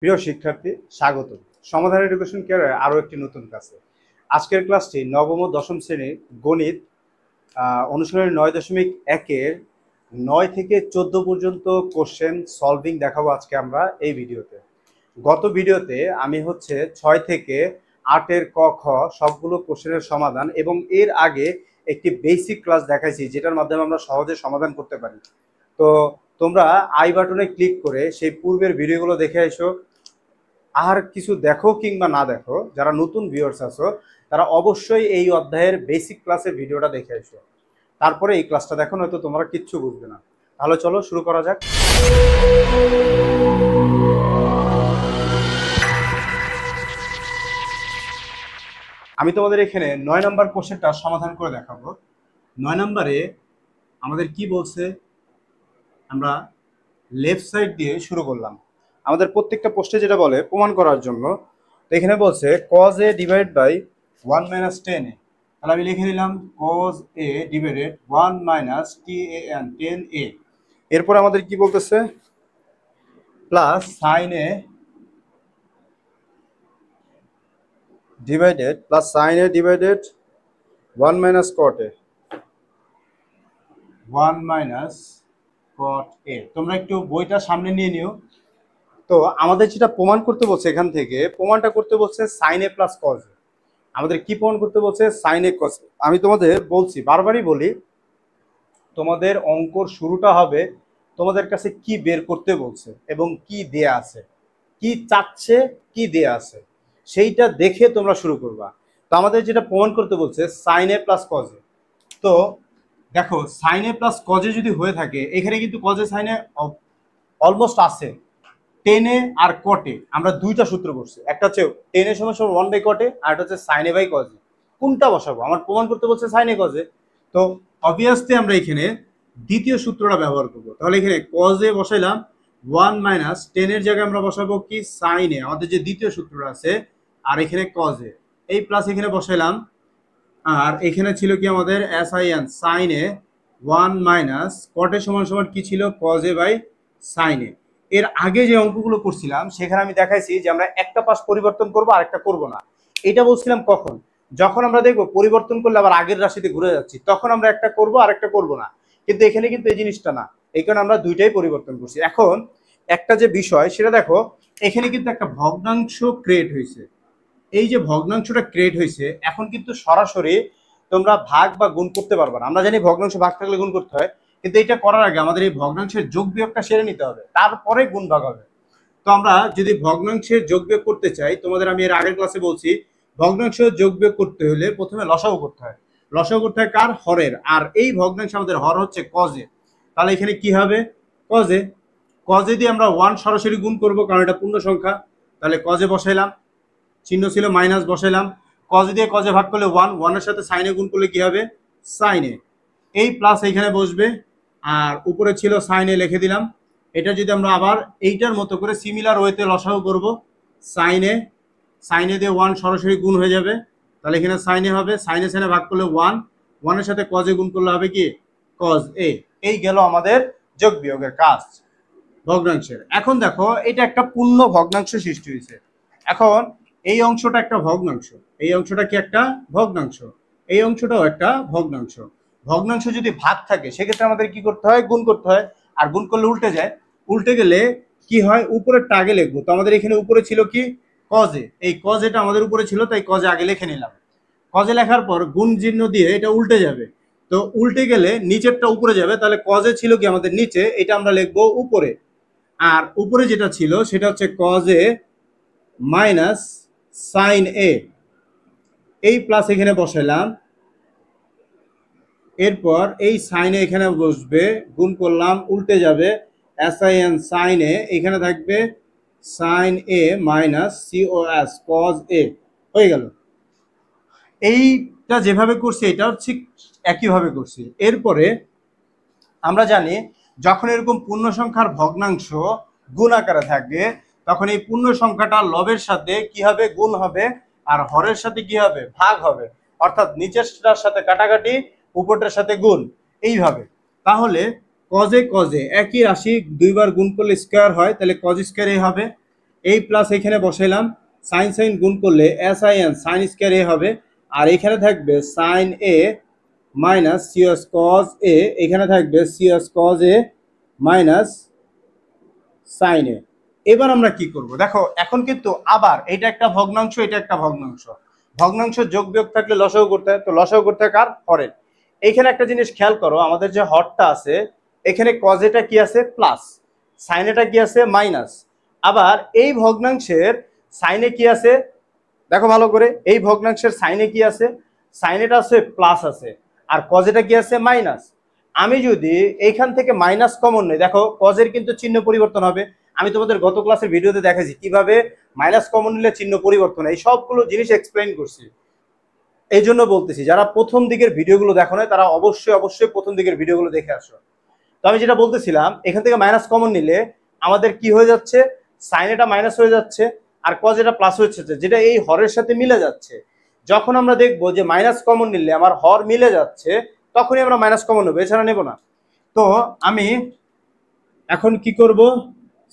প্রিয় শিক্ষার্থী, স্বাগত। সমাধান এডুকেশন কেয়ারের আরও একটি নতুন ক্লাসে। আজকের ক্লাসটি নবম ও দশম শ্রেণীর গণিত অনুশীলনী 9.1-এর 9 থেকে 14 পর্যন্ত কোশ্চেন সলভিং দেখাবো আজকে আমরা এই ভিডিওতে। গত ভিডিওতে আমি 6 থেকে 8-এর ক খ সবগুলো কোশ্চেনের সমাধান এবং এর আগে একটি বেসিক ক্লাস দেখাইছি, যেটার মাধ্যমে আমরা সহজে সমাধান করতে পারি। তো তোমরা আই বাটনে ক্লিক করে সেই পূর্বের ভিডিওগুলো দেখে এসো। আর কিছু দেখো কিংবা না দেখো, যারা নতুন ভিউয়ার্স আছো তারা অবশ্যই এই অধ্যায়ের বেসিক ক্লাসের ভিডিওটা দেখে এসো, তারপরে এই ক্লাসটা দেখো, নয়তো তোমরা কিচ্ছু বুঝবে না। তাহলে চলো শুরু করা যাক। আমি তোমাদের এখানে 9 নম্বর কোশ্চেনটা সমাধান করে দেখাবো। 9 নম্বরে আমাদের কি বলছে, আমরা লেফট সাইড দিয়ে শুরু করলাম। আমাদের প্রত্যেকটা প্রশ্নে যেটা বলে প্রমাণ করার জন্য, তো এখানে বলছে cos a divide by 1 minus tan a. তাহলে আমি লিখে নিলাম cos a divided 1 minus tan 10a। এরপর আমাদের কি বলতেছে, plus sin a divided 1 minus cot a, 1 minus cot a। তোমরা একটু বইটা সামনে নিয়ে নিও। তো আমাদের যেটা প্রমাণ করতে বলছে, এখান থেকে প্রমাণটা করতে বলছে sin a plus cos a। আমাদের কি প্রমাণ করতে বলছে, sin a cos a। আমি তোমাদের বলছি, বারবারই বলি, তোমাদের অঙ্কর শুরুটা হবে তোমাদের কাছে কি বের করতে বলছে এবং কি দেয়া আছে, কি চাচ্ছে, কি দেয়া আছে, সেইটা দেখে তোমরা শুরু করবা। তো আমাদের যেটা প্রমাণ করতে বলছে sin a plus cos a। তো দেখো, sin a plus cos a যদি হয়ে থাকে, এখানে কিন্তু cos a sin a almost আছে। টেনে আর কটে আমরা দুইটা সূত্র করছি, একটা হচ্ছে টেনে সমান সমান 1 বাই কটে, আর একটা হচ্ছে sine A by cos A. কোনটা বসাবো? আমার প্রমাণ করতে বলছে সাইন এ কজ এ। তো অবভিয়াসলি আমরা এখানে দ্বিতীয় সূত্রটা ব্যবহার করব। তাহলে এখানে কজ এ বসাইলাম 1 মাইনাস টেনের জায়গায় আমরা বসাবো কি সাইন এ, আমাদের যে দ্বিতীয় সূত্রটা আছে, আর এখানে কজ এ, এই প্লাস এখানে বসাইলাম। আর এখানে ছিল কি আমাদের S I N sine a 1 minus কটে সমান সমান কি ছিল cos a by sine a. এর আগে যে অঙ্কগুলো করছিলাম সেখানে আমি দেখাইছি যে আমরা একটা পাশ পরিবর্তন করব আর একটা করব না। এটা বলছিলাম কখন, যখন আমরা দেখবো পরিবর্তন করলে আবার আগের রাশিতে ঘুরে যাচ্ছি, তখন আমরা একটা করব আর একটা করব না। কিন্তু এখানে কিন্তু এই জিনিসটা না, এই কারণে আমরা দুইটাই পরিবর্তন করছি। এখন একটা যে বিষয় সেটা দেখো, এখানে কিন্তু একটা ভগ্নাংশ ক্রিয়েট হয়েছে। এই যে ভগ্নাংশটা ক্রিয়েট হয়েছে, এখন কিন্তু সরাসরি তোমরা ভাগ বা গুণ করতে পারবে না। আমরা জানি ভগ্নাংশ ভাগ থাকলে গুণ করতে হয়, কিন্তু এটা করার আগে আমাদের এই ভগ্নাংশের যোগ বিয়োগটা সেরে নিতে হবে, তারপরে গুণ ভাগ হবে। তো আমরা যদি ভগ্নাংশের যোগ বিয়োগ করতে চাই, তোমাদের আমি এর আগের ক্লাসে বলছি, ভগ্নাংশের যোগ বিয়োগ করতে হলে প্রথমে লসাগু করতে হয়। লসাগু করতে হয় কার? হরের। আর এই ভগ্নাংশ আমাদের হর হচ্ছে কজে। তাহলে এখানে কি হবে? কজে। কজে দিয়ে আমরা 1 সরাসরি গুণ করবো, কারণ এটা পূর্ণ সংখ্যা। তাহলে কজে বসাইলাম, চিহ্ন ছিল মাইনাস, বসাইলাম। কজে দিয়ে কজে ভাগ করলে 1, 1 এর সাথে সাইনে গুণ করলে কি হবে? সাইনে। এই প্লাস এইখানে বসবে, আর উপরে ছিল সাইনে লিখে দিলাম। এটা যদি আমরা আবার এইটার মতো করে সিমিলার ওয়েতে লসাগু করব, সাইনে, সাইনে দিয়ে 1 সরাসরি গুণ হয়ে যাবে। তাহলে এখানে সাইনে হবে, সাইনে সাইনে ভাগ করলে 1, 1 এর সাথে কজে গুণ করলে হবে কি কজ এ। এই গেল আমাদের যোগ বিয়োগের কাজ ভগ্নাংশের। এখন দেখো, এটা একটা পূর্ণ ভগ্নাংশ সৃষ্টি হয়েছে। এখন এই অংশটা একটা ভগ্নাংশ, এই অংশটা কি একটা ভগ্নাংশ, এই অংশটাও একটা ভগ্নাংশ। ভগ্নাংশ যদি ভাগ থাকে সেক্ষেত্রে আমাদের কি করতে হয়? গুণ করতে হয়। আর গুণ করলে উল্টে যায়, উল্টে গেলে কি হয়? উপরের আগে লিখবো। তো আমাদের এখানে উপরে ছিল কি কজে, এই কজেটা আমাদের উপরে ছিল, তাই কজে আগে লিখে নিলাম। কজে লেখার পর গুণ চিহ্ন দিয়ে এটা উল্টে যাবে, তো উল্টে গেলে নিচেরটা উপরে যাবে। তাহলে কজে ছিল কি আমাদের নিচে, এটা আমরা লিখবো উপরে। আর উপরে যেটা ছিল সেটা হচ্ছে কজে মাইনাস সাইন এ, এই প্লাস এখানে বসাইলাম। এরপর এই সাইনে এখানে বসবে, গুণ করলাম, উল্টে যাবে, S I N sine A, এখানে থাকবে sine A minus C O S cos A. হয়ে গেল। এইটা যেভাবে করছি এটাও ঠিক একইভাবে করছি। এরপরে আমরা জানি, যখন এরকম পূর্ণ সংখ্যার ভগ্নাংশ গুণ আকারে থাকবে, তখন এই পূর্ণ সংখ্যাটা লবের সাথে কি হবে? গুণ হবে। আর হরের সাথে কি হবে? ভাগ হবে। অর্থাৎ নিচেরটার সাথে কাটাকাটি, উপরটার সাথে গুণ, এইভাবে। তাহলে কজে কজে একই রাশি দুইবার গুণ করলে স্কোয়ার হয়, তাহলে কজ স্কোয়ার এ হবে। এই প্লাস এখানে বসাইলাম, সাইন সাইন গুণ করলে S I N sine square a হবে, আর এখানে থাকবে sine A minus CS cos a, এখানে থাকবে CS cos a minus sine a. এবার আমরা কি করব দেখো, এখন কিন্তু আবার এটা একটা ভগ্নাংশ, এটা একটা ভগ্নাংশ, ভগ্নাংশ যোগ বিয়োগ থাকলে লসাগু করতে হয়, তো লসাগু করতে হয় কার? হরের। এইখানে একটা জিনিস খেয়াল করো, আমাদের যে হরটা আছে এখানে কজ এটা কি আছে প্লাস, সাইন এটা কি আছে মাইনাস, আবার এই ভগ্নাংশের সাইনে কি আছে দেখো ভালো করে, এই ভগ্নাংশের সাইনে কি আছে, সাইনেটা আছে প্লাস আছে, আর কজেটা কি আছে মাইনাস। আমি যদি এইখান থেকে মাইনাস কমন নেই, দেখো কজের কিন্তু চিহ্ন পরিবর্তন হবে, আমি তোমাদের গত ক্লাসের ভিডিওতে দেখাইছি কিভাবে মাইনাস কমন নিলে চিহ্ন পরিবর্তন, এই সবগুলো জিনিস এক্সপ্লেইন করছি। এই জন্য বলতেছি যারা প্রথম দিকের ভিডিওগুলো দেখো না তারা অবশ্যই অবশ্যই প্রথম দিকের ভিডিওগুলো দেখে আসো। তো আমি যেটা বলতেছিলাম, এখান থেকে মাইনাস কমন নিলে আমাদের কি হয়ে যাচ্ছে, সাইন এটা মাইনাস হয়ে যাচ্ছে আর কজ এটা প্লাস হচ্ছে, যেটা এই হরের সাথে মিলে যাচ্ছে। যখন আমরা দেখবো যে মাইনাস কমন নিলে আমার হর মিলে যাচ্ছে, তখনই আমরা মাইনাস কমন নেবো, এছাড়া নেবো না। তো আমি এখন কি করব,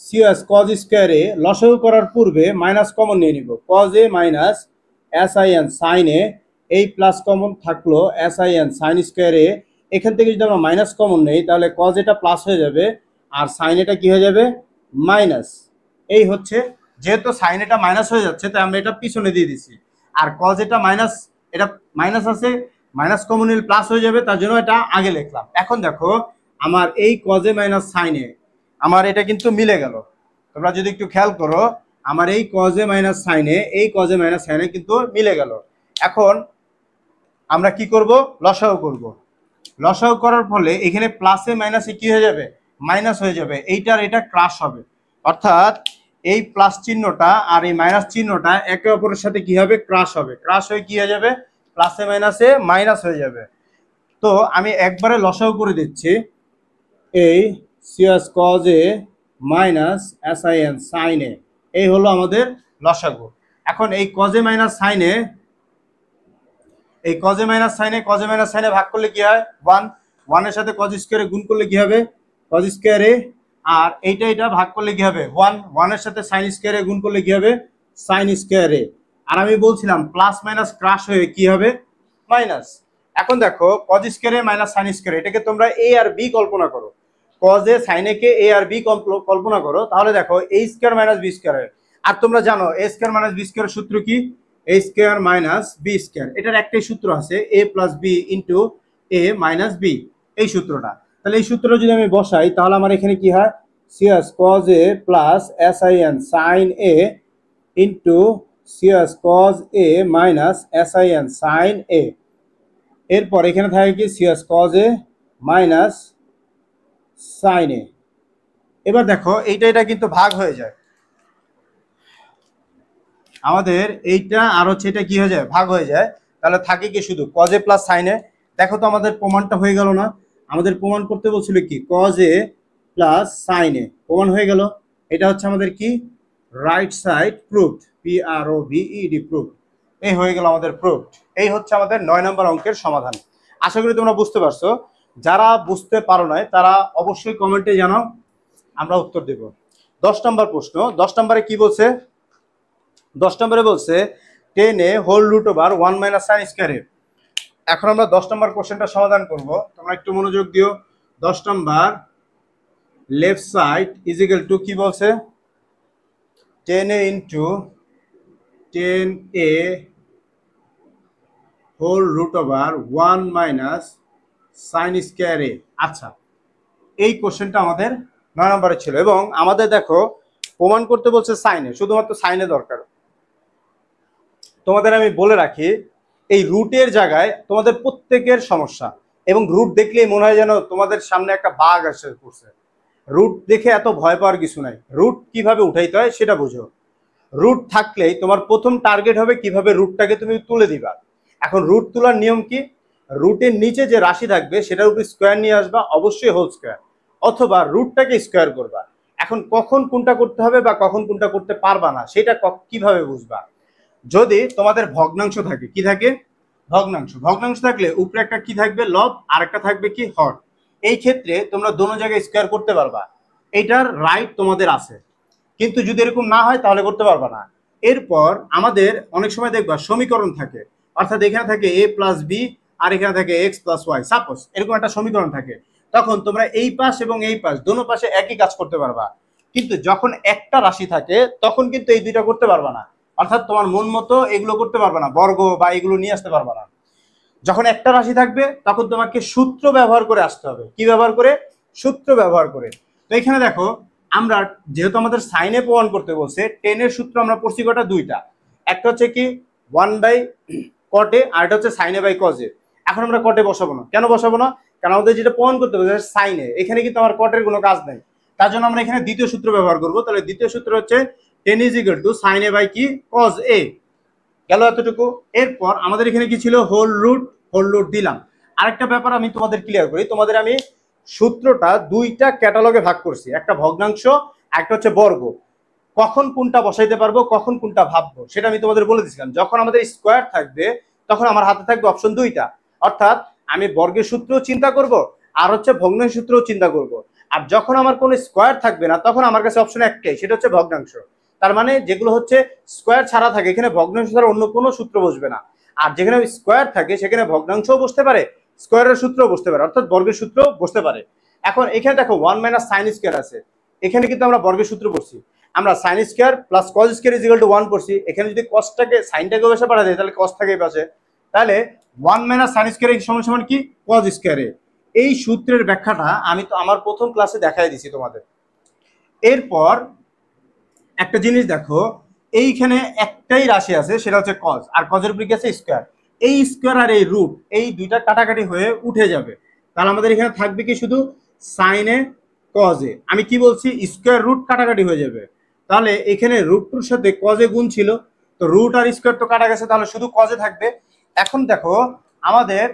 সিএস কজ স্কোয়ারে লসাগু করার পূর্বে মাইনাস কমন নিয়ে নিব, cos a minus S I N sine a, এই প্লাস কমন থাকলো এস আই এন সাইন স্কোয়ারে, এখান থেকে যদি আমরা মাইনাস কমন নেই তাহলে কজ এটা প্লাস হয়ে যাবে আর সাইন এটা কি হয়ে যাবে মাইনাস। এই হচ্ছে, যেহেতু সাইন এটা মাইনাস হয়ে যাচ্ছে তাই আমরা এটা পিছনে দিয়ে দিছি, আর কজ এটা মাইনাস, এটা মাইনাস আছে, মাইনাস কমন নিলে প্লাস হয়ে যাবে, তার জন্য এটা আগে লিখলাম। এখন দেখো আমার এই কজে মাইনাস সাইনে আমার এটা কিন্তু মিলে গেল, তোমরা যদি একটু খেয়াল করো আমার এই কজে মাইনাস সাইনে, এই কজে মাইনাস সাইনে কিন্তু মিলে গেল। এখন আমরা কি করব, লসাগু করব। লসাগু করার ফলে এখানে প্লাসে মাইনাসে কি হয়ে যাবে, মাইনাস হয়ে যাবে, এইটার এটা ক্রাশ হবে, অর্থাৎ এই প্লাস চিহ্নটা আর এই মাইনাস চিহ্নটা একে অপরের সাথে কি হবে, ক্রাশ হবে, ক্রাশ হয়ে কি হয়ে যাবে, প্লাসে মাইনাসে মাইনাস হয়ে যাবে। তো আমি একবারে লসাগু করে দিচ্ছি, এই CS cos a minus S I N sine a, এই হলো আমাদের লসাগু। এখন এই কজে মাইনাস সাইনে, এই কজে মাইনাস সাইনে, কজে মাইনাস সাইনে ভাগ করলে কি হয়, ওয়ান, ওয়ানের সাথে কজ স্কোয়ারে গুণ করলে কি হবে, কজ স্কোয়ারে, আর এইটা এটা ভাগ করলে কি হবে ওয়ান, ওয়ানের সাথে সাইন স্কোয়ারে গুণ করলে কি হবে সাইন স্কোয়ারে, আর আমি বলছিলাম প্লাস মাইনাস ক্রাশ হয়ে কি হবে মাইনাস। এখন দেখো কজ স্কোয়ারে মাইনাস সাইন স্কোয়ারে, এটাকে তোমরা এ আর বি কল্পনা করো, কজে সাইনে কে এ আর বি কল্পনা করো, তাহলে দেখো এ স্কোয়ার মাইনাস বি স্কোয়ার, আর তোমরা জানো এ স্কোয়ার মাইনাস বি স্কোয়ার সূত্র কি, এ স্কোয়ার মাইনাস বি স্কোয়ার, এটার একটাই সূত্র আছে এ plus B into A minus B, এই সূত্রটা। তাহলে এই সূত্র যদি আমি বসাই তাহলে আমার এখানে কি হয়, CS cos a plus S I N sine a into CS cos a minus S I N sine a, এরপর এখানে থাকে কি CS cos a minus sine a. এবার দেখো এইটা এটা কিন্তু ভাগ হয়ে যায়, আমাদের এইটা আর হচ্ছে এটা কি হয়ে যায়, ভাগ হয়ে যায়, তাহলে থাকে কি শুধু কজে প্লাস সাইনে। দেখো তো আমাদের প্রমাণটা হয়ে গেল না, আমাদের প্রমাণ করতে বলছিল কি কজে প্লাস সাইনে, প্রমাণ হয়ে গেল, এটা হচ্ছে আমাদের কি right side proofed, PROVED proofed, এই হয়ে গেল আমাদের প্রুফড। এই হচ্ছে আমাদের 9 নম্বর অঙ্কের সমাধান। আশা করি তোমরা বুঝতে পারছো, যারা বুঝতে পারো নাই তারা অবশ্যই কমেন্টে জানাও, আমরা উত্তর দেব। 10 নম্বর প্রশ্ন, 10 নম্বরে কি বলছে, 10 নম্বরে বলছে 10 a whole root over 1 minus sine স্কয়ারে। এখন আমরা 10 নম্বর কোশ্চেনটা সমাধান করব, তোমরা একটু মনোযোগ দিও। 10 নম্বর left side is equal to কি বলছে, 10 a into 10 a whole root over 1 minus sine স্কয়ারে। আচ্ছা, এই কোশ্চেনটা আমাদের 9 নম্বরে ছিল এবং আমাদের দেখো প্রমাণ করতে বলছে সাইনে, শুধুমাত্র সাইনে দরকার। তোমাদের আমি বলে রাখি, এই রুটের জায়গায় তোমাদের প্রত্যেকের সমস্যা, এবং রুট দেখলেই মনে হয় যেন তোমাদের সামনে একটা বাঘ এসে পড়ছে। রুট দেখে এত ভয় পাওয়ার কিছু নাই, রুট কিভাবে উঠাইতে হয় সেটা বুঝো। রুট থাকলেই তোমার প্রথম টার্গেট হবে কিভাবে রুটটাকে তুমি তুলে দিবা। এখন রুট তোলার নিয়ম কি, রুটের নিচে যে রাশি থাকবে সেটার উপর স্কোয়ার নিয়ে আসবা, অবশ্যই হোল স্কোয়ার, অথবা রুটটাকে স্কোয়ার করবা। এখন কখন কোনটা করতে হবে বা কখন কোনটা করতে পারবা না সেটা কিভাবে বুঝবা, যদি তোমাদের ভগ্নাংশ থাকে, কি থাকে ভগ্নাংশ, ভগ্নাংশ থাকলে উপরে একটা কি থাকবে লব, আর একটা থাকবে কি হর, এই ক্ষেত্রে তোমরা দোনো জায়গায় স্কোয়ার করতে পারবা, এইটার রাইট তোমাদের আছে। কিন্তু যদি এরকম না হয় তাহলে করতে পারবা না। এরপর আমাদের অনেক সময় দেখবা সমীকরণ থাকে, অর্থাৎ এখানে থাকে এ প্লাস বি আর এখানে থাকে এক্স প্লাস ওয়াই, সাপোজ এরকম একটা সমীকরণ থাকে। তখন তোমরা এই পাশ এবং এই পাশ দোনো পাশে একই কাজ করতে পারবা। কিন্তু যখন একটা রাশি থাকে তখন কিন্তু এই দুইটা করতে পারবা না, অর্থাৎ তোমার মন মতো এগুলো করতে পারবা না, বর্গ বা এগুলো নিয়ে আসতে পারবা না। যখন একটা রাশি থাকবে তখন তোমাকে সূত্র ব্যবহার করে আসতে হবে। কি ব্যবহার করে? সূত্র ব্যবহার করে। তো এখানে দেখো, আমরা যেহেতু আমাদের সাইনে প্রমাণ করতে বলছে, টেনের সূত্র আমরা পড়ছি কটা? দুইটা। একটা হচ্ছে কি 1/cot আর এটা হচ্ছে সাইনে বাই কজে। এখন আমরা কটে বসাবো না। কেন বসাবো না? কারণ আমাদের যেটা প্রমাণ করতে বলছে সাইনে, এখানে কিন্তু আমার কটের কোনো কাজ নেই। তার জন্য আমরা এখানে দ্বিতীয় সূত্র ব্যবহার করবো। তাহলে দ্বিতীয় সূত্র হচ্ছে টেন ইজ ইকুয়াল টু সাইনে বাই কি কজ এ। গেল এতটুকু। এরপর আমাদের এখানে কি ছিল? হোল রুট দিলাম। আরেকটা ব্যাপার আমি তোমাদের ক্লিয়ার করি, তোমাদের আমি সূত্রটা দুইটা ক্যাটালগে ভাগ করছি, একটা ভগ্নাংশ, একটা হচ্ছে বর্গ। কখন কোনটা বসাইতে পারবো, কখন কোনটা ভাববো, সেটা আমি তোমাদের বলে দিয়েছিলাম। যখন আমাদের স্কোয়ার থাকবে তখন আমার হাতে থাকবে অপশন দুইটা, অর্থাৎ আমি বর্গের সূত্রও চিন্তা করব আর হচ্ছে ভগ্নাংশ সূত্রও চিন্তা করব। আর যখন আমার কোনো স্কোয়ার থাকবে না তখন আমার কাছে অপশন একটাই, সেটা হচ্ছে ভগ্নাংশ। তার মানে যেগুলো হচ্ছে স্কোয়ার ছাড়া থাকে এখানে ভগ্নাংশ ছাড়া অন্য কোনো সূত্র বসবে না। আর যেখানে স্কোয়ার থাকে সেখানে ভগ্নাংশও বসতে পারে, স্কোয়ারের সূত্রও বসতে পারে, অর্থাৎ বর্গের সূত্র বসতে পারে। এখন এখানে দেখো 1 মাইনাস সাইন স্কোয়ার আছে, এখানে কিন্তু আমরা বর্গের সূত্র পড়ছি। আমরা sine square plus cos square is equal to 1 পড়ছি। এখানে যদি কসটাকে সাইনটাকে বসে পাঠা যায় তাহলে কস থাকে এই পাশে। তাহলে 1 মাইনাস সাইন স্কোয়ার সমান সমান কি? কজ স্কোয়ারে। এই সূত্রের ব্যাখ্যাটা আমি তো আমার প্রথম ক্লাসে দেখাই দিছি তোমাদের। এরপর একটা জিনিস দেখো, এইখানে একটাই রাশি আছে, সেটা হচ্ছে কজ, আর কজের উপরে কি আছে? স্কোয়ার। এই স্কোয়ার আর এই রুট, এই দুইটা কাটাকাটি হয়ে উঠে যাবে। তাহলে আমাদের এখানে থাকবে কি? শুধু সাইনে কজে। আমি কি বলছি? স্কোয়ার রুট কাটাকাটি হয়ে যাবে। তাহলে এখানে রুট টুর সাথে কজে গুণ ছিল, তো রুট আর স্কোয়ার তো কাটা গেছে, তাহলে শুধু কজে থাকবে। এখন দেখো আমাদের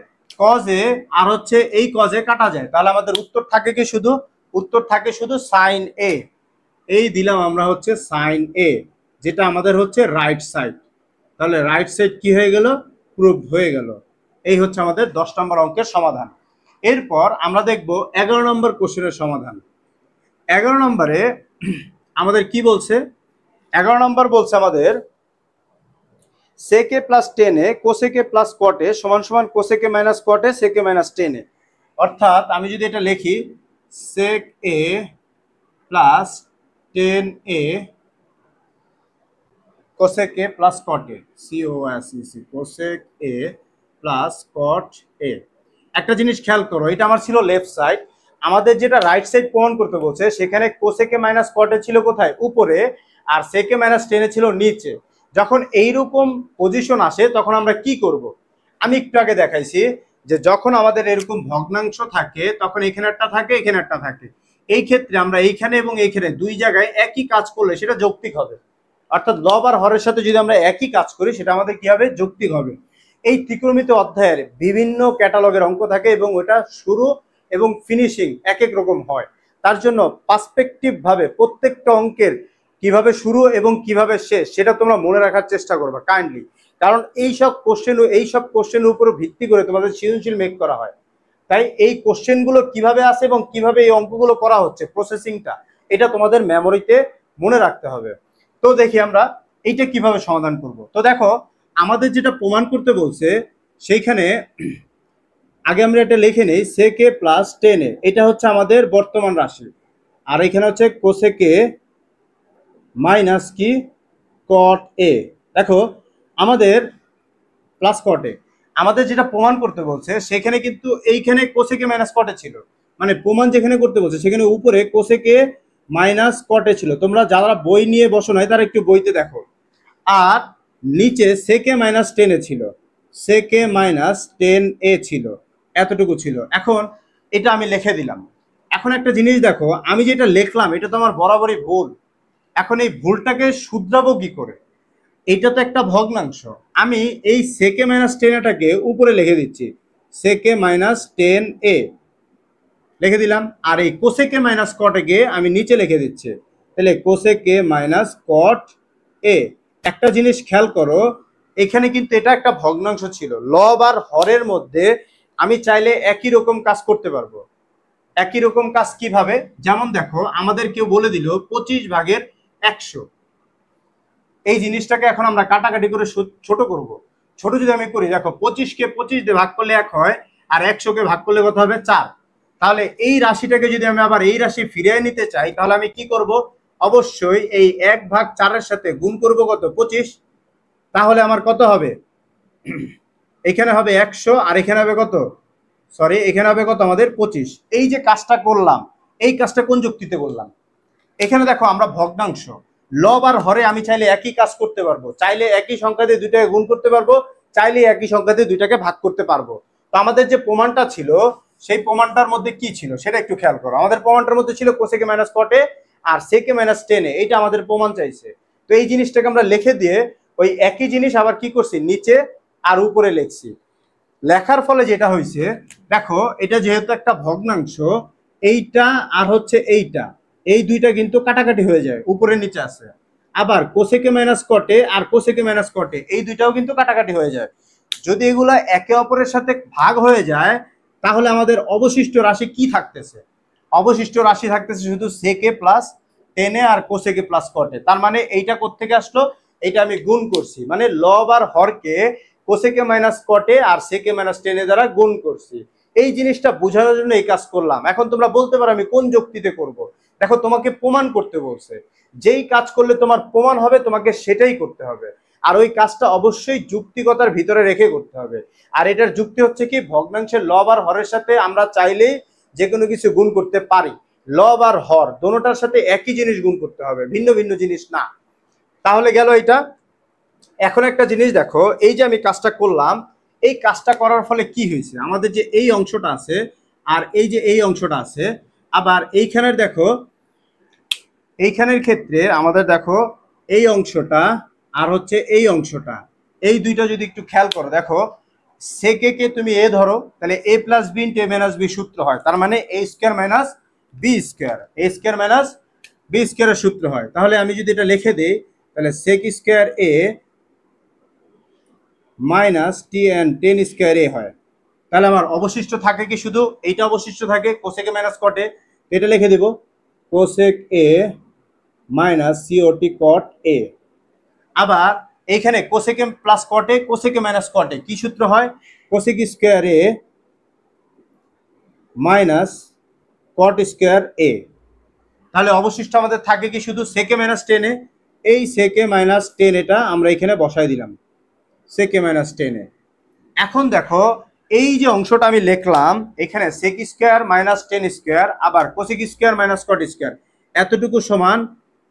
কজে আর হচ্ছে এই কজে কাটা যায়, তাহলে আমাদের উত্তর থাকে কি? শুধু উত্তর থাকে শুধু সাইন এ। এই দিলাম আমরা হচ্ছে সাইন এ, যেটা আমাদের হচ্ছে রাইট সাইড। তাহলে রাইট সাইড কি হয়ে গেল? প্রুভ হয়ে গেল। এই হচ্ছে আমাদের 10 নম্বর অঙ্কের সমাধান। এরপর আমরা দেখব 11 নম্বর কোশ্চেনের সমাধান। 11 নম্বরে আমাদের কি বলছে? 11 নম্বর বলছে আমাদের সেকে প্লাস টেনে কোসেকে প্লাস কটে সমান সমান কোসেকে মাইনাস কটে সেকে মাইনাস টেনে। অর্থাৎ আমি যদি এটা লিখি sec a plus tan a cosec a plus cot a, COSEC cosec a plus cot a. একটা জিনিস খেয়াল করো, এটা আমার ছিল লেফট সাইড, আমাদের যেটা রাইট সাইড প্রমাণ করতে বলছে সেখানে কোসেকে মাইনাস কট এ ছিল কোথায়? উপরে, আর সেকে মাইনাস টেনে ছিল নিচে। যখন এইরকম পজিশন আসে তখন আমরা কি করব? আমি একটু আগে দেখাইছি যে যখন আমাদের এরকম ভগ্নাংশ থাকে তখন এখানে একটা থাকে, এখানে একটা থাকে। এই ক্ষেত্রে আমরা এইখানে এবং এইখানে দুই জায়গায় একই কাজ করলে সেটা যৌক্তিক হবে। অর্থাৎ লব আর হরের সাথে যদি আমরা একই কাজ করি সেটা আমাদের কি হবে? যৌক্তিক হবে। এই ত্রিকোণমিতি অধ্যায়ের বিভিন্ন ক্যাটালগের অঙ্ক থাকে এবং ওটা শুরু এবং ফিনিশিং এক এক রকম হয়। তার জন্য পার্সপেক্টিভ ভাবে প্রত্যেকটা অঙ্কের কিভাবে শুরু এবং কিভাবে শেষ সেটা তোমরা মনে রাখার চেষ্টা করবে কাইন্ডলি। কারণ এইসব কোশ্চেনের উপর ভিত্তি করে তোমাদের সৃজনশীল মেক করা হয়। তাই এই কোশ্চেনগুলো কিভাবে আসে এবং কিভাবে এই অঙ্কগুলো করা হচ্ছে, প্রসেসিংটা, এটা তোমাদের মেমোরিতে মনে রাখতে হবে। তো দেখি আমরা এইটা কিভাবে সমাধান করব। তো দেখো আমাদের যেটা প্রমাণ করতে বলছে সেইখানে আগে আমরা এটা লিখে নেই, সেকে প্লাস টেনে, এটা হচ্ছে আমাদের বর্তমান রাশি, আর এখানে হচ্ছে কোসেকে মাইনাস কি কট এ। দেখো আমাদের প্লাস কটে, আমাদের যেটা প্রমাণ করতে বলছে সেখানে কিন্তু এইখানে কোসেকে মাইনাস কটে ছিল, মানে প্রমাণ যেখানে করতে বলছে সেখানে উপরে কোসেকে মাইনাস কটে ছিল। তোমরা যারা বই নিয়ে বসো নাই তারা একটু বইতে দেখো। আর নিচে সেকে মাইনাস টেনে ছিল, সেকে মাইনাস টেন এ ছিল, এতটুকু ছিল। এখন এটা আমি লিখে দিলাম। এখন একটা জিনিস দেখো, আমি যেটা লিখলাম এটা তো আমার বরাবরই ভুল। এখন এই ভুলটাকে শুধরাবো কি করে? এটা তো একটা ভগ্নাংশ, আমি এই সেকে মাইনাস টেন এটাকে উপরে লিখে দিচ্ছি, সেকে মাইনাস টেন এ লিখে দিলাম। আর এই কোসেকে মাইনাস কট এ আমি নিচে লিখে দিচ্ছি, তাহলে কোসেকে মাইনাস কট এ। একটা জিনিস খেয়াল করো, এখানে কিন্তু এটা একটা ভগ্নাংশ ছিল, লব আর হরের মধ্যে আমি চাইলে একই রকম কাজ করতে পারবো। একই রকম কাজ কিভাবে? যেমন দেখো আমাদের কেউ বলে দিল 25 ভাগের 100। এই জিনিসটাকে এখন আমরা কাটাকাটি করে ছোট করব। ছোট যদি আমি করি, দেখো 25কে 25 দিয়ে ভাগ করলে 1 হয়, আর 100কে ভাগ করলে কত হবে 4। তাহলে এই রাশিটাকে যদি আমি আবার এই রাশি ফিরিয়ে নিতে চাই, তাহলে আমি কি করব? অবশ্যই এই 1/4 সাথে গুণ করব কত? 25। তাহলে আমার কত হবে? এখানে হবে 100 আর এখানে হবে কত? সরি, এখানে হবে কত আমাদের? 25। এই যে কাজটা করলাম, এই কাজটা কোন যুক্তিতে করলাম? এখানে দেখো আমরা ভগ্নাংশ, লব আর হরে আমি চাইলে একই কাজ করতে পারবো, চাইলে একই সংখ্যা দিয়ে দুইটাকে গুণ করতে পারবো, চাইলে একই সংখ্যা দিয়ে দুইটাকে ভাগ করতে পারবো। তো আমাদের যে প্রমাণটা ছিল, সেই প্রমাণটার মধ্যে কি ছিল সেটা একটু খেয়াল করো। আমাদের প্রমাণটার মধ্যে ছিল কোসেকে মাইনাস কটে আর সেকে মাইনাস টেনে, এইটা আমাদের প্রমাণ চাইছে। তো এই জিনিসটাকে আমরা লিখে দিয়ে ওই একই জিনিস আবার কি করছি, নিচে আর উপরে লিখছি। লেখার ফলে যেটা হয়েছে, দেখো এটা যেহেতু একটা ভগ্নাংশ, এইটা আর হচ্ছে এইটা, এই দুইটা কিন্তু কাটাকাটি হয়ে যায়, উপরে নিচে আছে। আবার কোসেকে মাইনাস কটে আর কোসেকে মাইনাস কটে, এই দুইটাও কিন্তু কাটাকাটি হয়ে যায়। যদি এগুলা একে অপরের সাথে ভাগ হয়ে যায়, তাহলে আমাদের অবশিষ্ট রাশি কি থাকতেছে? অবশিষ্ট রাশি থাকতেছে শুধু সেকে প্লাস টেনে আর কোসেকে প্লাস কটে। তার মানে এইটা কোত্থেকে আসলো? এইটা আমি গুণ করছি, মানে লব আর হরকে কোসেকে মাইনাস কটে আর সেকে মাইনাস টেনে দ্বারা গুণ করছি। এই জিনিসটা বোঝানোর জন্য এই কাজ করলাম। এখন তোমরা বলতে পারো আমি কোন যুক্তিতে করব? দেখো, তোমাকে প্রমাণ করতে বলছে, যেই কাজ করলে তোমার প্রমাণ হবে তোমাকে সেটাই করতে হবে। আর ওই কাজটা অবশ্যই যুক্তিকতার ভিতরে রেখে করতে হবে। আর এটার যুক্তি হচ্ছে কি, ভগ্নাংশের লব আর হরের সাথে আমরা চাইলেই যে কোনো কিছু গুণ করতে পারি। লব আর হর দোনোটার সাথে একই জিনিস গুণ করতে হবে, ভিন্ন ভিন্ন জিনিস না। তাহলে গেল এটা। এখন একটা জিনিস দেখো, এই যে আমি কাজটা করলাম, এই কাজটা করার ফলে কি হয়েছে? আমাদের যে এই অংশটা আছে আর এই যে এই অংশটা আছে, আবার এইখানের দেখো, এইখানের ক্ষেত্রে আমাদের দেখো এই অংশটা আর হচ্ছে এই অংশটা, এই দুইটা যদি একটু খেয়াল করো, দেখো সেকে কে তুমি এ ধরো, তাহলে এ plus B into A minus B সূত্র হয়। তার মানে এ স্কোয়ার মাইনাস বি স্কোয়ার, এ স্কোয়ার মাইনাস বি স্কোয়ারের সূত্র হয়। তাহলে আমি যদি এটা লিখে দিই, তাহলে sec square a minus T N tan square a হয়। তাহলে আমার অবশিষ্ট থাকে কি? শুধু এইটা অবশিষ্ট থাকে, কোসেকে মাইনাস কটে। এটা লিখে দেব কোসেক এ মাইনাস সিওটি কট এ। আবার এইখানে কোসেকে প্লাস কটে, কোসেকে মাইনাস কটে, কি সূত্র হয়? Cosec square a minus cot square এ। তাহলে অবশিষ্ট আমাদের থাকে কি? শুধু সেকে মাইনাস টেনে। এই সেকে মাইনাস টেন এটা আমরা এখানে বসাই দিলাম, সেকে মাইনাস টেনে। এখন দেখো, এই যে অংশটা আমি লিখলাম, এখানে sec square minus tan square আবার cosec square minus cot square, এতটুকু সমান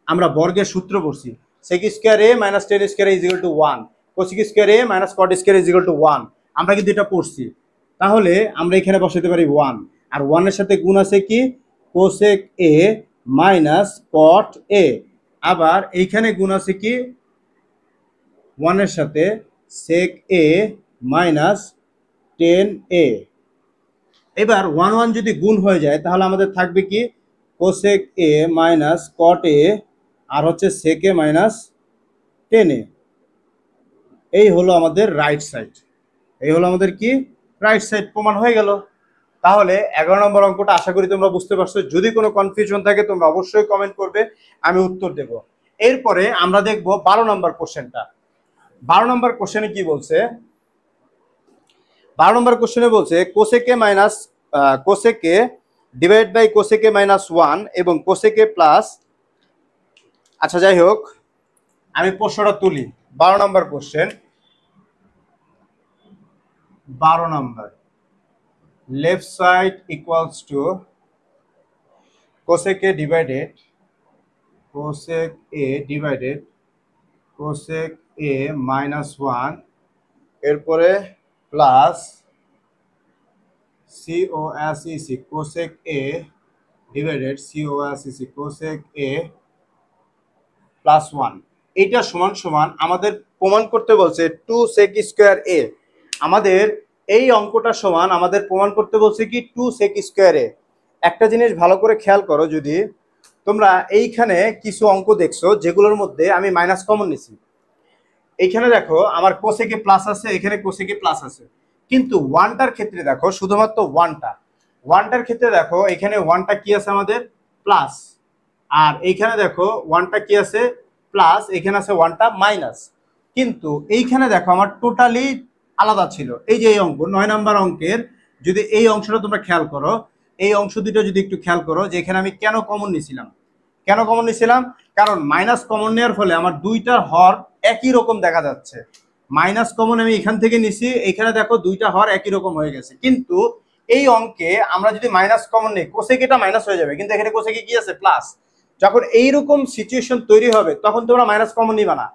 আমরা বর্গের সূত্র পড়ছি। Sec square a minus tan square is equal to 1, cosec square a minus cot square is equal to 1। আমরা কিন্তু এটা পড়ছি। তাহলে আমরা এখানে বসাতে পারি 1, আর 1 এর সাথে গুণ আছে কি? কোসেক এ মাইনাস কট এ। আবার এইখানে গুণ আছে কি? 1 এর সাথে সেক এ মাইনাস টেন এ। এবার 1 1 যদি গুণ হয়ে যায়, তাহলে আমাদের থাকবে কি? কোসেক এ মাইনাস কট এ আর হচ্ছে সেক এ মাইনাস টেন এ। এই হলো আমাদের রাইট সাইড। এই হলো আমাদের কি? রাইট সাইড প্রমাণ হয়ে গেল। তাহলে 11 নম্বর অঙ্কটা আশা করি তোমরা বুঝতে পারছো। যদি কোনো কনফিউশন থাকে তোমরা অবশ্যই কমেন্ট করবে, আমি উত্তর দেব। এরপরে আমরা দেখব 12 নম্বর কোশ্চেনটা। 12 নম্বর কোশ্চেনে কি বলছে? 12 নম্বর কোশ্চেনে বলছে cosec minus cosec divide by cosec minus 1 এবং কোসেকে প্লাস। আচ্ছা, যাই হোক, আমি প্রশ্নটা তুলি। 12 নম্বর কোশ্চেন, 12 নম্বর, লেফট সাইড ইকুয়ালস টু কোসেকে divided cosec a divided cosec a minus 1, এরপরে plus COSEC cosec a divided COSEC cosec a plus 1। এইটা সমান সমান আমাদের প্রমাণ করতে বলছে 2 সেক স্কোয়ার এ। আমাদের এই অঙ্কটা সমান আমাদের প্রমাণ করতে বলছে কি? 2 সেক স্কোয়ার এ। একটা জিনিস ভালো করে খেয়াল করো, যদি তোমরা এইখানে কিছু অঙ্ক দেখছো যেগুলোর মধ্যে আমি মাইনাস কমন নিছি, এইখানে দেখো আমার কোসেকে প্লাস আছে, এখানে কোসেকে প্লাস আছে, কিন্তু ওয়ানটার ক্ষেত্রে দেখো শুধুমাত্র ওয়ানটার ক্ষেত্রে দেখো এখানে ওয়ানটা কি আছে আমাদের? প্লাস। আর এইখানে দেখো ওয়ানটা কি আছে প্লাস, এখানে আছে ওয়ানটা মাইনাস। কিন্তু এইখানে দেখো আমার টোটালি আলাদা ছিল। এই যে এই অঙ্ক 9 নম্বর অঙ্কের যদি এই অংশটা তোমরা খেয়াল করো, এই অংশ দুটো যদি একটু খেয়াল করো যে এখানে আমি কেন কমন নিছিলাম, কেন কমন নিছিলাম, কারণ মাইনাস কমন নেওয়ার ফলে আমার দুইটার হর একই রকম দেখা যাচ্ছে। মাইনাস কমন আমি এখান থেকে নিছি, এখানে দেখো দুইটা হর একই রকম হয়ে গেছে। কিন্তু এই অঙ্কে আমরা যদি মাইনাস কমন নেই, কোসেক এটা মাইনাস হয়ে যাবে, কিন্তু এখানে কোসেকে কি আছে প্লাস। যখন এইরকম সিচুয়েশন তৈরি হবে তখন তোমরা মাইনাস কমন নিবা না।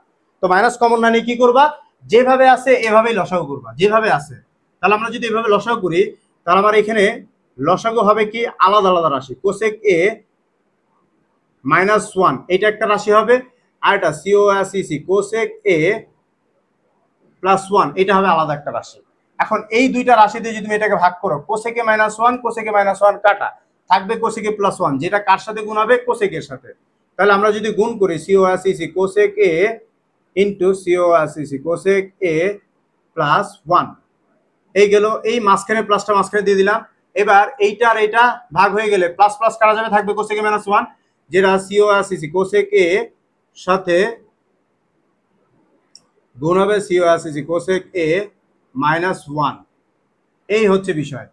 তো মাইনাস কমন না নিয়ে কি করবা, যেভাবে আছে এভাবেই লসাগু করবা, যেভাবে আছে। তাহলে আমরা যদি এভাবে লসাগু করি, তাহলে আমার এখানে লসাগু হবে কি আলাদা আলাদা রাশি। কোসেক এ -1 এটা একটা রাশি হবে, আর এটা সিওসিসি কোসেক এ +1 এটা হবে আলাদা একটা রাশি। এখন এই দুইটা রাশি দিয়ে যদি তুমি এটাকে ভাগ করো, কোসেকে -1 কোসেকে -1 কাটা, থাকবে কোসেকে +1, যেটা কার সাথে গুণ হবে কোসেকের সাথে। তাহলে আমরা যদি গুণ করি COCC cosec a into COCC cosec a +1, এই গেল, এই মাঝখানে প্লাসটা মাঝখানে দিয়ে দিলাম। এবার এইটা আর এইটা ভাগ হয়ে গেলে প্লাস প্লাস কাটা যাবে, থাকবে কোসেকে -1, যেটা সিওসিসি কোসেক এ সাথে গুণ হবে সিওসিসি কোসেক এ -1। এই হচ্ছে বিষয়।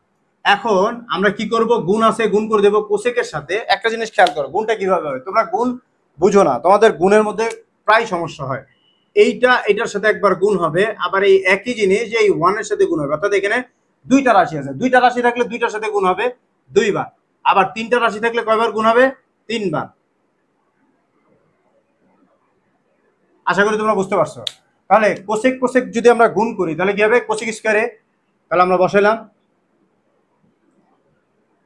এখন আমরা কি করব, গুণ আছে গুণ করে দেব কোসেকের সাথে। একটা জিনিস খেয়াল করো, গুণটা কিভাবে হবে, তোমরা গুণ বুঝো না, তোমাদের গুণের মধ্যে প্রায় সমস্যা হয়। এইটা এটার সাথে একবার গুণ হবে, আবার এই একই জিনিস যে এই 1 এর সাথে গুণ হবে, অর্থাৎ এখানে দুইটা রাশি আছে, দুইটা রাশি থাকলে দুইটার সাথে গুণ হবে 2 বার, আবার তিনটা রাশি থাকলে কয়বার গুণ হবে 3 বার। আশা করি তোমরা বুঝতে পারছো। তাহলে কোসেক কোসেক যদি আমরা গুণ করি তাহলে কি হবে, কোসেক স্কয়ারে, তাহলে আমরা বসাইলাম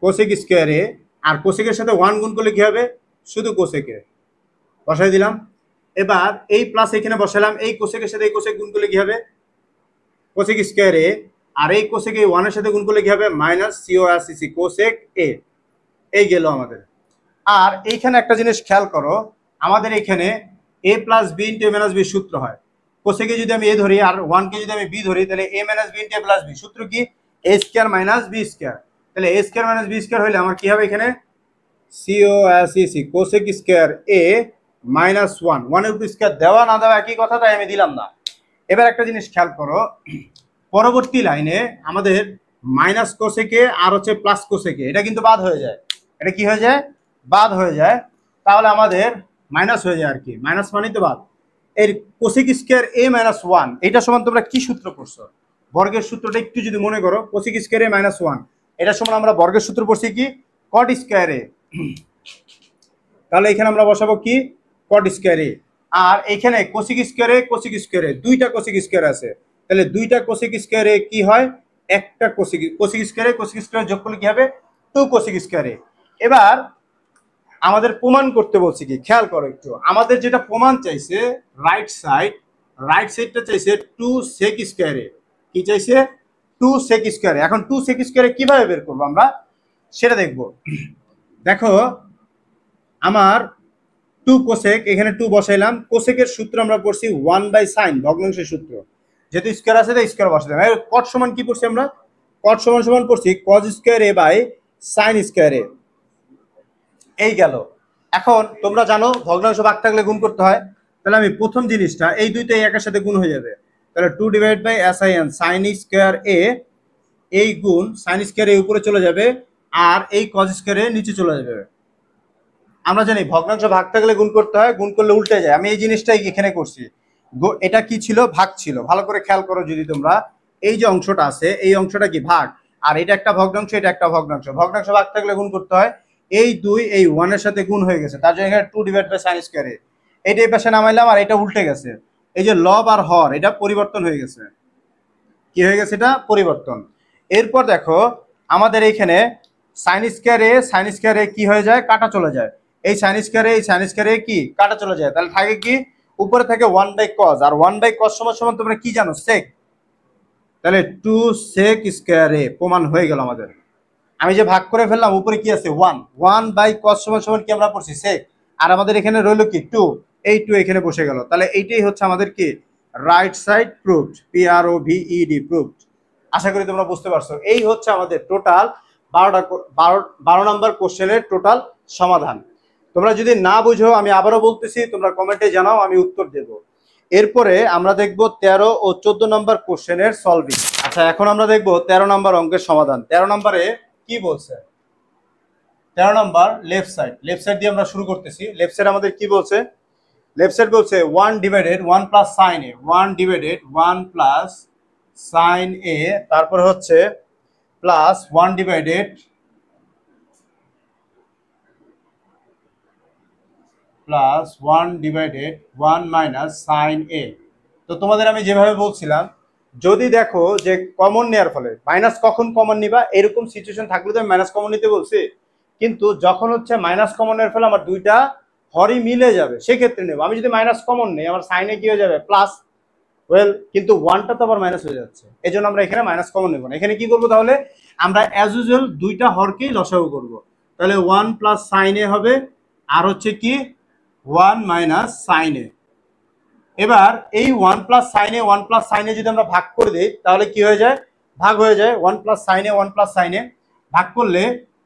কোসেক স্কয়ারে, আর কোসেকের সাথে 1 গুণ করলে কি হবে, শুধু কোসেকে বসাই দিলাম। এবার এই প্লাস এখানে বসালাম, এই কোসেকের সাথে এই কোসেক গুণ করলে কি হবে, কোসেক স্কয়ারে, আর এই কোসেক এই 1 এর সাথে গুণ করলে কি হবে মাইনাস সিওসিসি কোসেক এ। এই গেল আমাদের। আর এইখানে একটা জিনিস খেয়াল করো, আমাদের এখানে a plus B into A minus B সূত্র হয়। কোসেকে যদি আমি এ ধরি আর 1 কে যদি আমি বি ধরি, তাহলে a minus B into A plus B, সূত্র কি a square minus B square. তাহলে a square minus B square হলে আমার কি হবে, এখানে সিওসিসি কোসেক স্কয়ার এ -1, 1 এর উপর স্কয়ার দেওয়া না দেওয়া একই কথা, তাই আমি দিলাম না। এবার একটা জিনিস খেয়াল করো, পরবর্তী লাইনে আমাদের মাইনাস কোসেকে আর হচ্ছে প্লাস কোসেকে, এটা কিন্তু বাদ হয়ে যায়। এটা কি হয়ে যায়, বাদ হয়ে যায়। তাহলে আমাদের মাইনাস হয়ে যায় আর কি, মাইনাস মানে তো বাদ। এর কোসেক স্কয়ার এ -1 এটা সমান তোমরা কি সূত্র পড়ছো, বর্গের সূত্রটা একটু যদি মনে করো, কোসেক স্কয়ার এ -1 এটা সমান আমরা বর্গের সূত্র পড়ছি কি কট স্কয়ার এ। তাহলে এখানে আমরা বসাবো কি কট স্কয়ার এ, আর এখানে cosec square a cosec square a দুইটা কোসেক স্কয়ার আছে, তাহলে দুইটা কোসেক স্কয়ার এ কি হয়, একটা cosec square a cosec square যোগ করলে কি হবে 2 কোসেক স্কয়ার এ। এবার আমাদের প্রমাণ করতে বলছি কি, খেয়াল করো একটু, আমাদের যেটা প্রমাণ চাইছে রাইট সাইডটা চাইছে 2 সেক স্কয়ার এ, কি চাইছে 2 সেক স্কয়ার এ। এখন 2 সেক স্কয়ার এ কিভাবে বের করবো আমরা সেটা দেখবো। দেখো আমার 2 কোসেক, এখানে 2 বসাইলাম, কোসেকের সূত্র আমরা পড়ছি 1/sin ভগ্নাংশের সূত্র, যেহেতু স্কয়ার আছে তাই স্কয়ার বসাইলাম। কট সমান কি পড়ছি আমরা, কট সমান পড়ছি cos square a by sin square a. এই গেল। এখন তোমরা জানো ভগ্নাংশ ভাগ থাকলে গুণ করতে হয়, তাহলে আমি প্রথম জিনিসটা এই দুইটাই একের সাথে গুণ হয়ে যাবে, তাহলে 2 divide by sin sin square a, এই গুণ sin স্কয়ার এ উপরে চলে যাবে, আর এই cos স্কয়ার এ নিচে চলে যাবে। আমরা জানি ভগ্নাংশ ভাগ থাকলে গুণ করতে হয়, গুণ করলে উল্টে যায়। আমি এই জিনিসটাই এখানে করছি। এটা কি ছিল, ভাগ ছিল। ভালো করে খেয়াল করো যদি তোমরা, এই যে অংশটা আছে এই অংশটা কি ভাগ, আর এটা একটা ভগ্নাংশ, এটা একটা ভগ্নাংশ। ভগ্নাংশ ভাগ থাকলে গুণ করতে হয়, এই 2 এই 1 এর সাথে গুণ হয়ে গেছে, তার জন্য এখানে 2 ডিভাইড বাই sin স্কয়ার এ, এইটা এই পাশে নামাইলাম, আর এটা উল্টে গেছে। এই যে লব আর হর এটা পরিবর্তন হয়ে গেছে, কি হয়ে গেছে, এটা পরিবর্তন। এরপর দেখো আমাদের এইখানে sin স্কয়ার এ কি হয়ে যায়, কাটা চলে যায়। এই sin স্কয়ার এ কি কাটা চলে যায়, তাহলে থাকে কি উপরে থাকে 1/cos, আর 1/cos সমান তোমরা কি জানো sec, তাহলে 2 sec স্কয়ার এ প্রমাণ হয়ে গেল আমাদের। আমি যে ভাগ করে ফেললাম উপরে কি আছে 1/cos সমান কি আমরা পড়ছি sec, আর আমাদের এখানে রইল কি 2, এই 2 এখানে বসে গেল। তাহলে এইটাই হচ্ছে আমাদের কি right side proved, PROVED proved. আশা করি তোমরা বুঝতে পারছো। এই হচ্ছে আমাদের টোটাল 12 নম্বর কোশ্চেনের টোটাল সমাধান। তোমরা যদি না বুঝো আমি আবারও বলতেছি, তোমরা কমেন্টে জানাও, আমি উত্তর দেব। এরপরে আমরা দেখব 13 ও 14 নম্বর কোশ্চেনের সলভিং। আচ্ছা, এখন আমরা দেখব 13 নম্বর অঙ্কের সমাধান। 13 নম্বরে কি বলছে? 13 নম্বর লেফট সাইড দিয়ে আমরা শুরু করতেছি। লেফট সাইড আমাদের কি বলছে? লেফট সাইড বলছে 1 divided 1 plus sine a, 1 divided 1 plus sine a, তারপর হচ্ছে plus 1 divided plus 1 divided 1 minus sine a. তো তোমাদের আমি যেভাবে বলছিলাম, যদি দেখো যে কমন নেওয়ার ফলে মাইনাস, কখন কমন নিবা এরকম সিচুয়েশন থাকলে তো আমি মাইনাস কমন নিতে বলছি, কিন্তু যখন হচ্ছে মাইনাস কমন নেওয়ার ফলে আমার দুইটা হরই মিলে যাবে সেক্ষেত্রে নেব। আমি যদি মাইনাস কমন নেই, আমার সাইনে কি হয়ে যাবে? প্লাস। ওয়েল, কিন্তু ওয়ানটা তো আবার মাইনাস হয়ে যাচ্ছে, এই জন্য আমরা এখানে মাইনাস কমন নেব না। এখানে কি করবো তাহলে? আমরা অ্যাজ ইউজুয়াল দুইটা হরকেই লসাগু করব। তাহলে 1 প্লাস সাইন এ হবে, আর হচ্ছে কি 1 মাইনাস সাইন এ। এবার এই 1 plus sine a 1 plus sine এ যদি আমরা ভাগ করে দিই তাহলে কি হয়ে যায়? ভাগ হয়ে যায়। 1 plus sine a 1 plus sine এ ভাগ করলে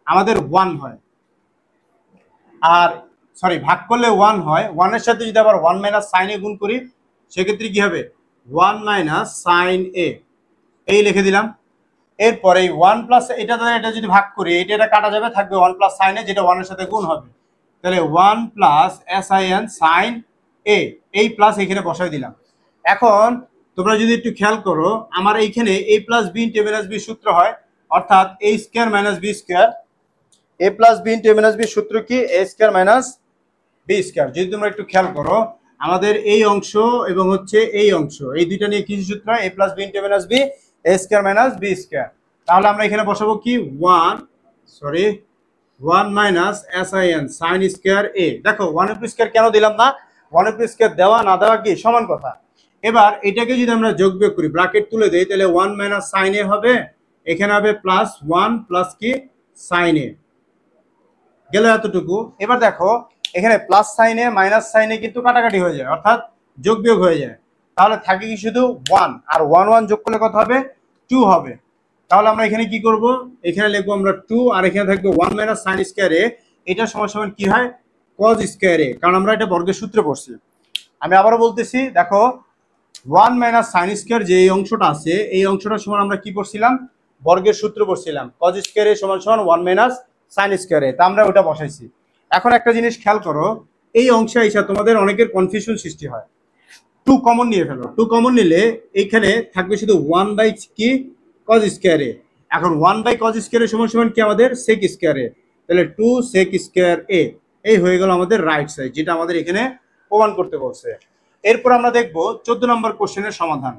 আমাদের 1 হয়, আর সরি ভাগ করলে 1 হয়। 1 এর সাথে যদি আবার 1 মাইনাস সাইন এ গুণ করি সেক্ষেত্রে কি হবে? 1 মাইনাস সাইন এ, এই লিখে দিলাম। এরপরে এই 1 প্লাস এটা দ্বারা এটা যদি ভাগ করি, এটা কাটা যাবে, থাকবে 1 প্লাস সাইন এ, যেটা 1 এর সাথে গুণ হবে। তাহলে 1 প্লাস sin সাইন এ, এই প্লাস এখানে বসাই দিলাম। এখন তোমরা যদি একটু খেয়াল করো, আমার এইখানে a plus b into a minus b সূত্র হয়, অর্থাৎ a square minus b square. a plus b into a minus b সূত্র কি? a square minus b square. যদি তোমরা একটু খেয়াল করো, আমাদের এই অংশ এবং হচ্ছে এই অংশ, এই দুইটা নিয়ে কি সূত্র? a plus b into a minus b, a square minus b square. তাহলে আমরা এখানে বসাবো কি? 1 মাইনাস sin সাইন স্কয়ার এ। দেখো 1 উপর স্কয়ার কেন দিলাম না? 1 উপর স্কয়ার দেওয়া না দেওয়া কি সমান কথা। এবার এটাকে যদি আমরা যোগ বিয়োগ করি, ব্র্যাকেট তুলে দেই, তাহলে 1 মাইনাস সাইন এ হবে, এখানে হবে প্লাস 1 প্লাস কি সাইন এ, গেল এতটুকু। এবার দেখো এখানে প্লাস সাইন এ মাইনাস সাইন এ কিন্তু কাটাকাটি হয়ে যায়, অর্থাৎ যোগ বিয়োগ হয়ে যায়। তাহলে থাকে কি শুধু 1, আর 1 1 যোগ করলে কত হবে? 2 হবে। তাহলে আমরা এখানে কি করব? এখানে লিখবো আমরা 2, আর এখানে থাকবে 1 মাইনাস সাইন স্কয়ার এ। এটা সমান সমান কি হয়? cos স্কয়ার এ, কারণ আমরা এটা বর্গের সূত্রে পড়ছি। আমি আবারও বলতেছি, দেখো 1 মাইনাস সাইন স্কয়ার যে এই অংশটা আছে, এই অংশটা সমান আমরা কি পড়ছিলাম? বর্গের সূত্র পড়ছিলাম, cos স্কয়ার এ সমান সমান 1 মাইনাস সাইন স্কয়ার এ। তা আমরা ওটা বসাইছি। এখন একটা জিনিস খেয়াল করো, এই অংশে এসে তোমাদের অনেকের কনফিউশন সৃষ্টি হয়। 2 কমন নিয়ে ফেলো। 2 কমন নিলে এইখানে থাকবে শুধু 1 বাই কি cos স্কয়ার এ। এখন 1 বাই cos স্কয়ার এর সমান সমান কি আমাদের? sec স্কয়ার এ। তাহলে 2 sec স্কয়ার এ, এই হয়ে গেল আমাদের রাইট সাইড, যেটা আমাদের এখানে প্রমাণ করতে বলছে। এরপর আমরা দেখব 14 নম্বর কোশ্চেনের সমাধান।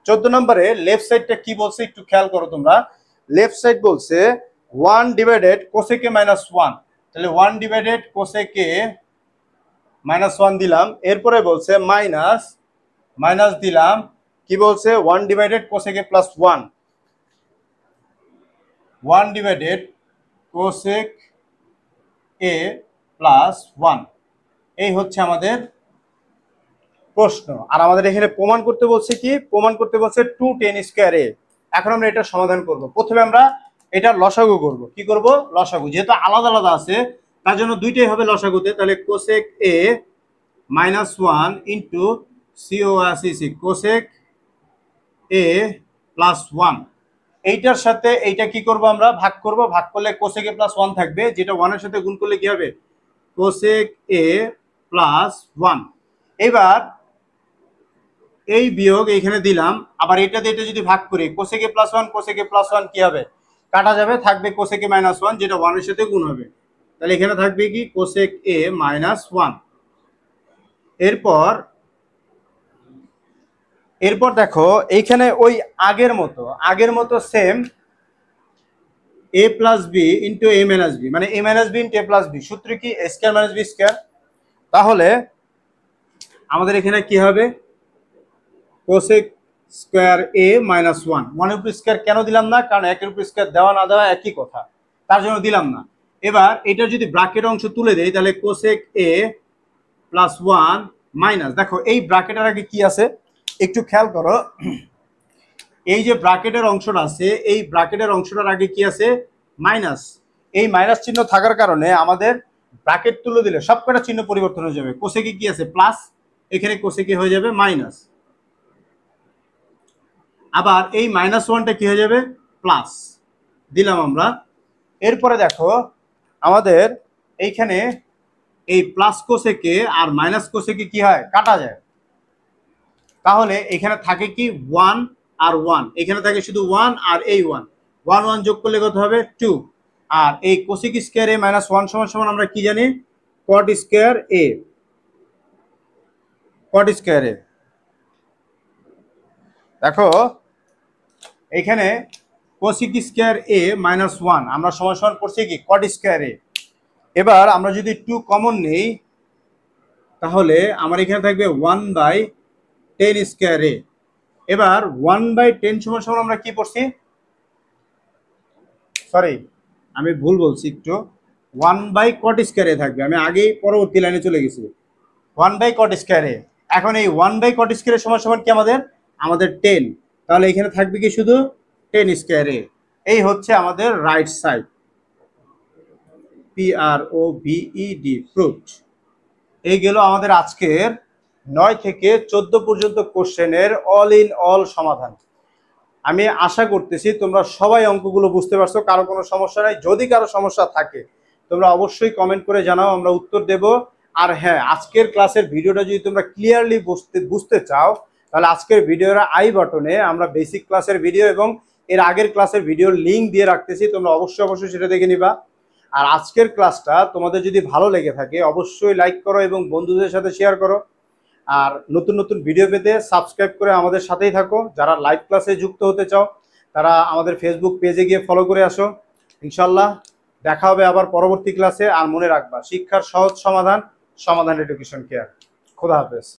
14 নম্বরে লেফট সাইডটা কি বলছে একটু খেয়াল করো তোমরা। লেফট সাইড বলছে 1 ডিভাইডেড cosec a মাইনাস 1। তাহলে 1 ডিভাইডেড cosec a মাইনাস 1 দিলাম। এরপরে বলছে মাইনাস দিলাম, কি বলছে? 1 divided cosec a plus 1, 1 divided cosec a plus 1, এই হচ্ছে আমাদের প্রশ্ন। আর আমাদের এখানে প্রমাণ করতে বলছে কি? প্রমাণ করতে বলছে 2 tan স্কয়ার a। এখন আমরা এটা সমাধান করব। প্রথমে আমরা এটা লসাগু করব। কি করব? লসাগু। যেহেতু আলাদা আলাদা আছে তার জন্য দুইটাই হবে লসাগুতে। তাহলে cosec a minus 1 into cosec a plus 1, এইটার সাথে এইটা কি করব? আমরা ভাগ করব। ভাগ করলে cosec a প্লাস 1 থাকবে, যেটা 1 এর সাথে গুণ করলে কি হবে? cosec a plus 1। এবার এই বিয়োগ এইখানে দিলাম, আবার এটা দিয়ে এটা যদি ভাগ করি, cosec a plus 1 cosec a plus 1 কি হবে? কাটা যাবে, থাকবে cosec a মাইনাস 1, যেটা 1 এর সাথে গুণ হবে। তাহলে এখানে থাকবে কি? cosec a minus 1। এরপর দেখো এইখানে ওই আগের মতো same a plus B into a minus B, মানে a minus B into a plus B, সূত্র কি? a square minus B square. তাহলে আমাদের এখানে কি হবে? cosec square a minus 1। 1 এর উপর স্কয়ার কেন দিলাম না? কারণ 1 এর উপর স্কয়ার দেওয়া না দেওয়া একই কথা, তার জন্য দিলাম না। এবার এটা যদি ব্র্যাকেট অংশ তুলে দেই, তাহলে cosec a প্লাস 1 মাইনাস, দেখো এই ব্র্যাকেটের আগে কি আছে একটু খেয়াল করো। এই যে ব্র্যাকেটের অংশটা আছে, এই ব্র্যাকেটের অংশটার আগে কি আছে? মাইনাস। এই মাইনাস চিহ্ন থাকার কারণে আমাদের ব্র্যাকেট তুলে দিলে সবকটা চিহ্ন পরিবর্তন হয়ে যাবে। কোসেকে কি আছে প্লাস, এখানে কোসেকে হয়ে যাবে মাইনাস, আবার এই -1টা কি হয়ে যাবে প্লাস দিলাম আমরা। এরপরে দেখো আমাদের এইখানে এই প্লাস কোসেকে আর মাইনাস কোসেকে কি হয় কাটা যায়, তাহলে এখানে থাকে কি 1 আর 1, এখানে থাকে শুধু 1 আর এই 1, 1 1 যোগ করলে কত হবে 2। আর এই কোসেক স্কয়ার a - 1 সমান সমান আমরা কি জানি কট square a, caught square a। দেখো এখানে কোসেক স্কয়ার a - 1 আমরা সমান সমান করছি কি কট স্কয়ার a। এবার আমরা যদি 2 কমন নেই তাহলে আমার এখানে থাকবে 1/10 স্কয়ার a। এবার 1/10 সমান সমান আমরা কি পড়ছি, সরি আমি ভুল বলছি একটু, 1/কট স্কয়ার a থাকবে, আমি আগেই পরবর্তী লাইনে চলে গেছি। 1/কট স্কয়ার a, এখন এই 1/কট স্কয়ার সমান সমান কি আমাদের 10, তাহলে এখানে থাকবে কি শুধু 10 স্কয়ার a। এই হচ্ছে আমাদের রাইট সাইড, PROVED, প্রুভড। এই গেল আমাদের আজকের 9 থেকে 14 পর্যন্ত কোশ্চেনের অল ইন অল সমাধান। আমি আশা করতেছি তোমরা সবাই অঙ্কগুলো বুঝতে পারছো, কারো কোনো সমস্যা নাই। যদি কারো সমস্যা থাকে তোমরা অবশ্যই কমেন্ট করে জানাও, আমরা উত্তর দেব। আর হ্যাঁ, আজকের ক্লাসের ভিডিওটা যদি তোমরা ক্লিয়ারলি বুঝতে চাও তাহলে আজকের ভিডিওর আই বাটনে আমরা বেসিক ক্লাসের ভিডিও এবং এর আগের ক্লাসের ভিডিওর লিঙ্ক দিয়ে রাখতেছি, তোমরা অবশ্যই সেটা দেখে নিবা। আর আজকের ক্লাসটা তোমাদের যদি ভালো লেগে থাকে অবশ্যই লাইক করো এবং বন্ধুদের সাথে শেয়ার করো। আর নতুন নতুন ভিডিও পেতে সাবস্ক্রাইব করে আমাদের সাথেই থাকো। যারা লাইভ ক্লাসে যুক্ত হতে চাও তারা আমাদের ফেসবুক পেজে গিয়ে ফলো করে আসো। ইনশাল্লাহ দেখা হবে আবার পরবর্তী ক্লাসে। আর মনে রাখবা, শিক্ষার সহজ সমাধান, সমাধান এডুকেশন কেয়ার। খোদা হাফেজ।